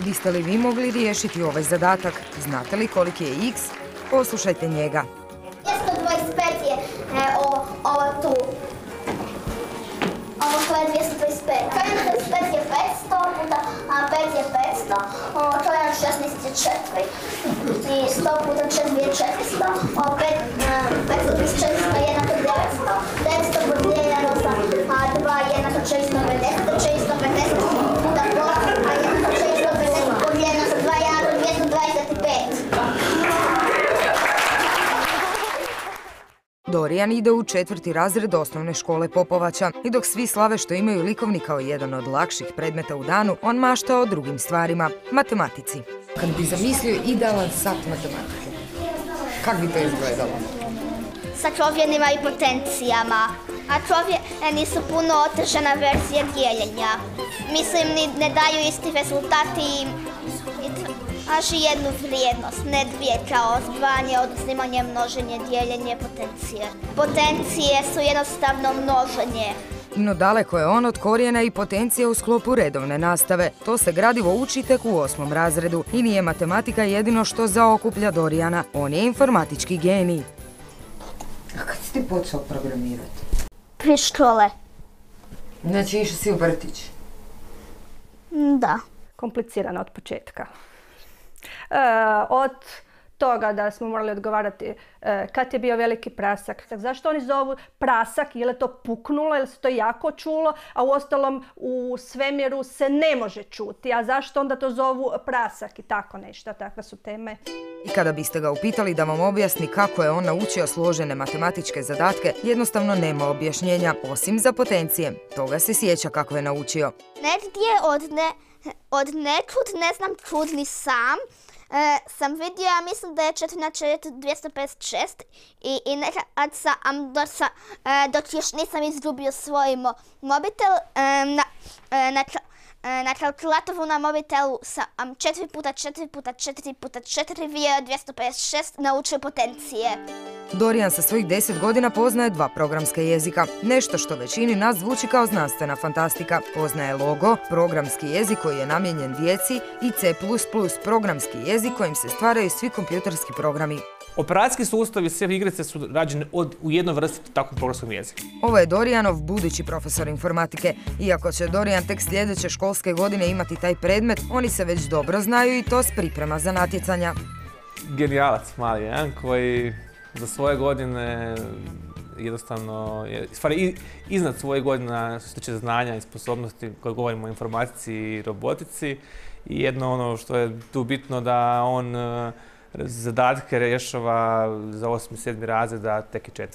Biste li vi mogli riješiti ovaj zadatak? Znate li koliki je x? Poslušajte njega. 225 je ovo tu. Ovo to je 225. 225 je 500 puta 5 je 500. To je 16 je 4. I 100 puta 4 je 400. 500 je jednako 900. 900 podijeljeno sa 2 jednako 450. 450 puta pola, a jednako 450 podijeljeno sa 2 jednako 225. Dorijan ide u 4. razred osnovne škole Popovača i dok svi slave što imaju likovni kao jedan od lakših predmeta u danu, on mašta o drugim stvarima, matematici. Kad bi zamislio idealan sat matematike, kak bi to izgledalo? Sa čovjenima i potencijama, a čovjeni su puno otežana verzija dijeljenja. Mislim, ne daju isti rezultati i traži jednu vrijednost, ne dvije kao zdvajanje, oduzimanje, množenje, dijeljenje, potencije. Potencije su jednostavno množenje. No daleko je on od korijena i potencije u sklopu redovne nastave. To se gradivo uči tek u 8. razredu i nije matematika jedino što zaokuplja Dorijana. On je informatički genij. A kad si ti počeo programirati? Prije škole. Znači išao si u vrtić? Da. Komplicirano od početka. Od toga da smo morali odgovarati kad je bio veliki prasak. Zašto oni zovu prasak? Je li to puknulo ili se to jako čulo? A uostalom u svemiru se ne može čuti. A zašto onda to zovu prasak i tako nešto? Takve su teme. I kada biste ga upitali da vam objasni kako je on naučio složene matematičke zadatke, jednostavno nema objašnjenja, osim za potencije. Toga se sjeća kako je naučio. Negdje od nekud, ne znam, čudni sam vidio, ja mislim da je 4 na 4 256 i nekad dok još nisam izgubio svoj mobitel, na kalkulatoru na mobitelu sam 4 puta 4 puta 4 puta 4 je 256 naučio potencije. Dorijan sa svojih 10 godina poznaje 2 programska jezika. Nešto što većini nas zvuči kao znanstvena fantastika. Poznaje Logo, programski jezik koji je namijenjen djeci, i C++, programski jezik kojim se stvaraju svi kompjuterski programi. Operacijski sustavi i sve igrice su rađene u jednoj vrsti takvog programskog jezika. Ovo je Dorijanov budući profesor informatike. Iako će Dorijan tek sljedeće školske godine imati taj predmet, oni se već dobro znaju i to s priprema za natjecanja. Genijalac mali, jedan koji za svoje godine jednostavno je iznad svoje godina što se tiče znanja i sposobnosti koje govorimo o informatici i robotici. I jedno ono što je tu bitno da on zadatke rješava za 8. i 7. razreda, tek i 4.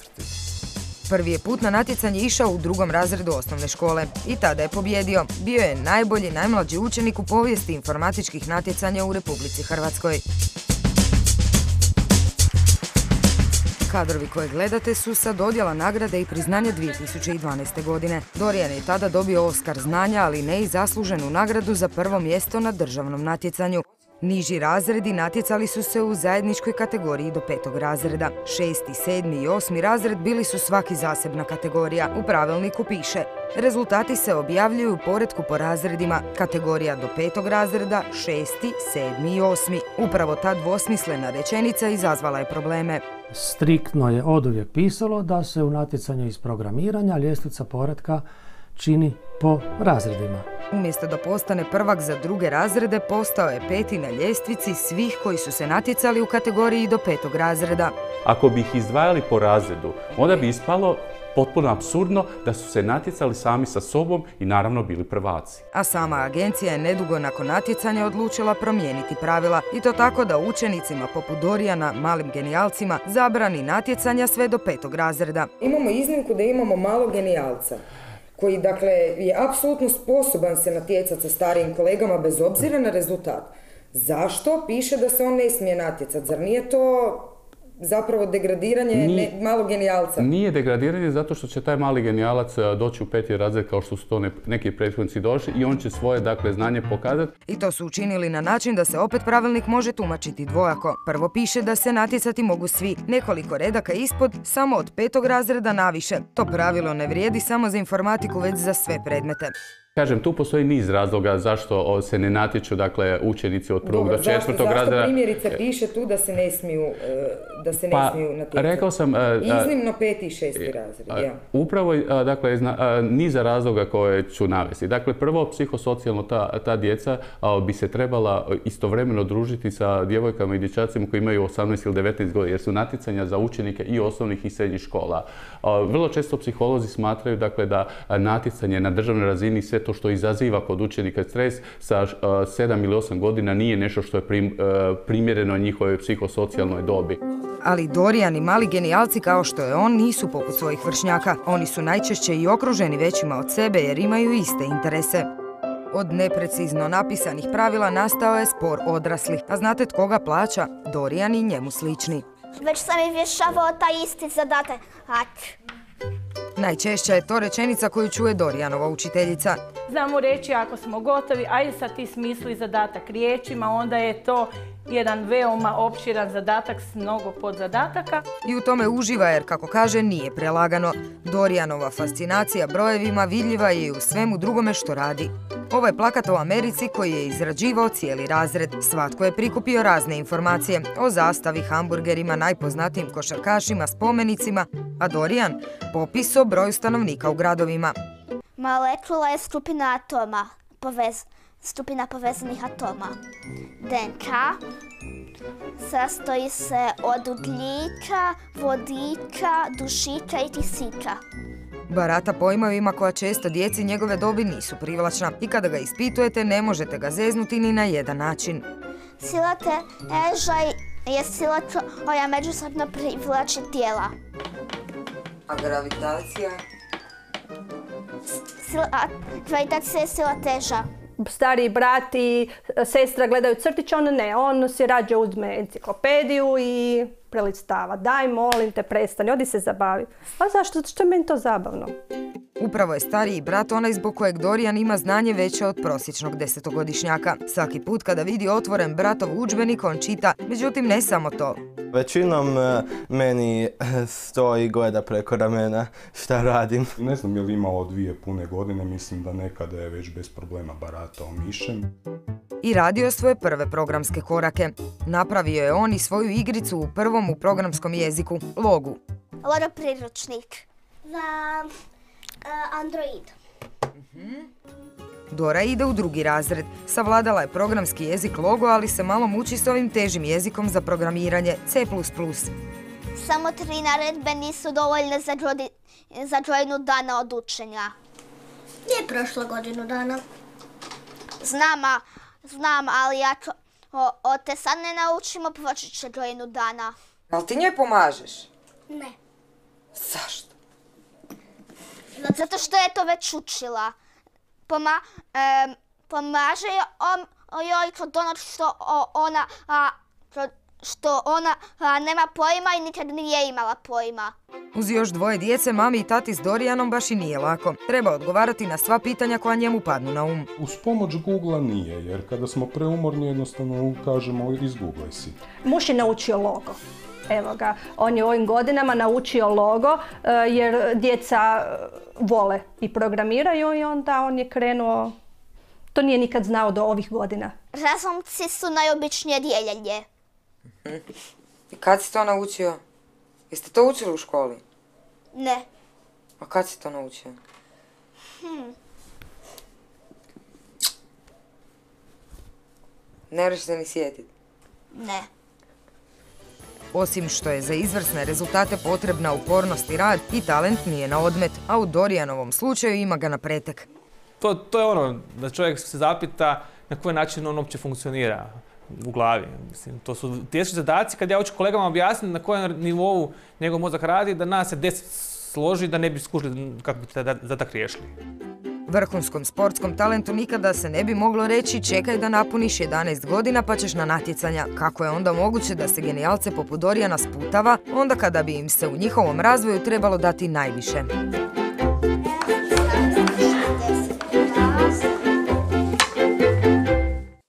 Prvi je put na natjecanje išao u 2. razredu osnovne škole i tada je pobjedio. Bio je najbolji, najmlađi učenik u povijesti informatičkih natjecanja u Republici Hrvatskoj. Kadrovi koje gledate su sa dodjela nagrade i priznanja 2012. godine. Dorijan je tada dobio Oskar znanja, ali ne i zasluženu nagradu za prvo mjesto na državnom natjecanju. Niži razredi natjecali su se u zajedničkoj kategoriji do 5. razreda. 6., 7. i 8. razred bili su svaki zasebna kategorija. U pravilniku piše: rezultati se objavljuju u poretku po razredima. Kategorija do 5. razreda, 6., 7. i 8. Upravo ta dvosmislena rečenica izazvala je probleme. Striktno je oduvijek pisalo da se u natjecanju iz programiranja ljestvica poretka čini po razredima. Umjesto da postane prvak za 2. razrede, postao je 5. na ljestvici svih koji su se natjecali u kategoriji do 5. razreda. Ako bi ih izdvajali po razredu, onda bi ispalo potpuno apsurdno da su se natjecali sami sa sobom i naravno bili prvaci. A sama agencija je nedugo nakon natjecanja odlučila promijeniti pravila i to tako da učenicima poput Dorijana, malim genijalcima, zabrani natjecanja sve do 5. razreda. Imamo iznimku da imamo malog genijalca koji dakle je apsolutno sposoban se natjecati sa starijim kolegama bez obzira na rezultat. Zašto piše da se on ne smije natjecati? Zar nije to zapravo degradiranje malog genijalca? Nije degradiranje zato što će taj mali genijalac doći u 5. razred kao što su to neki prethodnici došli i on će svoje znanje pokazati. I to su učinili na način da se opet pravilnik može tumačiti dvojako. Prvo piše da se natjecati mogu svi, nekoliko redaka ispod, samo od 5. razreda naviše. To pravilo ne vrijedi samo za informatiku, već za sve predmete. Kažem, tu postoji niz razloga zašto se ne natječu, dakle, učenici od 1. do 4. razreda. Zašto primjerice piše tu da se ne smiju natjecati? Rekao sam... Iznimno 5. i 6. razred, ja. Upravo, dakle, niza razloga koje ću navesti. Dakle, prvo, psihosocijalno ta djeca bi se trebala istovremeno družiti sa djevojkama i dječacima koji imaju 18 ili 19 godina, jer su natjecanja za učenike i osnovnih i srednjih škola. Vrlo često psiholozi smatraju, dakle, da natjecanje na državnoj razini, sve to što izaziva kod učenika stres sa 7 ili 8 godina nije nešto što je primjereno njihovoj psihosocijalnoj dobi. Ali Dorijan i mali genijalci kao što je on nisu poput svojih vršnjaka. Oni su najčešće i okruženi većima od sebe jer imaju iste interese. Od neprecizno napisanih pravila nastao je spor odraslih. A znate tko ga plaća? Dorijan i njemu slični. Već sam i rješavao taj isti zadatak. Najčešća je to rečenica koju čuje Dorijanova učiteljica. Znamo reći ako smo gotovi, ajde sad ti smisli zadatak riječima, onda je to jedan veoma opširan zadatak s mnogo podzadataka. I u tome uživa jer, kako kaže, nije prelagano. Dorijanova fascinacija brojevima vidljiva je i u svemu drugome što radi. Ovo je plakat o Americi koji je izrađivao cijeli razred. Svatko je prikupio razne informacije o zastavi, hamburgerima, najpoznatijim košarkašima, spomenicima, a Dorijan popis o broju stanovnika u gradovima. Molekula je skupina atoma, skupina povezanih atoma. DNK sastoji se od ugljika, vodika, dušika i kisika. Barata pojmovima koja često djeci njegove dobi nisu privlačna i kada ga ispitujete ne možete ga zeznuti ni na jedan način. Sila teža je sila koja međusobno privlači tijela. A gravitacija? Gravitacija je sila teža. Stariji brat i sestra gledaju crtić, on si rađe uzme enciklopediju i prelicitava. Daj, molim te, prestani, odi se zabavi. A zašto? Zato što je meni to zabavno. Upravo je stariji brat onaj zbog kojeg Dorijan ima znanje veće od prosječnog 10-godišnjaka. Svaki put kada vidi otvoren bratov udžbenik, on čita, međutim ne samo to. Većinom meni stoji, gleda preko ramena šta radim. Ne znam je li imao 2 pune godine, mislim da nekada je već bez problema baratao mišem. I radio svoje prve programske korake. Napravio je on i svoju igricu u prvom u programskom jeziku, Logu. Logo priručnik za Android. Dora ide u 2. razred. Savladala je programski jezik Logo, ali se malo muči s ovim težim jezikom za programiranje C++. Samo 3 naredbe nisu dovoljne za godinu dana od učenja. Nije prošlo godinu dana. Znam, ali ako te sad ne naučimo, proći će godinu dana. Ali ti njoj pomažeš? Ne. Zašto? Zato što je to već učila. Pomaže joj kod ono što ona nema pojma i nikad nije imala pojma. Uz još 2 djece, mami i tati s Dorijanom baš i nije lako. Treba odgovarati na sva pitanja koja njemu padnu na um. Uz pomoć Google-a nije, jer kada smo preumorni jednostavno kažemo izgooglaj si. Muž je naučio Logo. Evo ga, on je u ovim godinama naučio Logo jer djeca vole i programiraju i onda on je krenuo, to nije nikad znao do ovih godina. Razlomci su najobičnije dijeljenje. I kad si to naučio? Jeste to učili u školi? Ne. A kad si to naučio? Ne možeš se ni sjetiti? Ne. Osim što je za izvrsne rezultate potrebna upornost i rad, i talent nije na odmet, a u Dorijanovom slučaju ima ga na pretek. To je ono da čovjek se zapita na koji način on uopće funkcionira u glavi. Mislim, to su teški zadaci kad ja hoću kolegama objasniti na kojem nivou njegov mozak radi, da nas se 10 složi da ne bi skušali kako bi taj zadatak riješili. Vrhunskom sportskom talentu nikada se ne bi moglo reći čekaj da napuniš 11 godina pa ćeš na natjecanja. Kako je onda moguće da se genijalce poput Dorijana sputava, onda kada bi im se u njihovom razvoju trebalo dati najviše?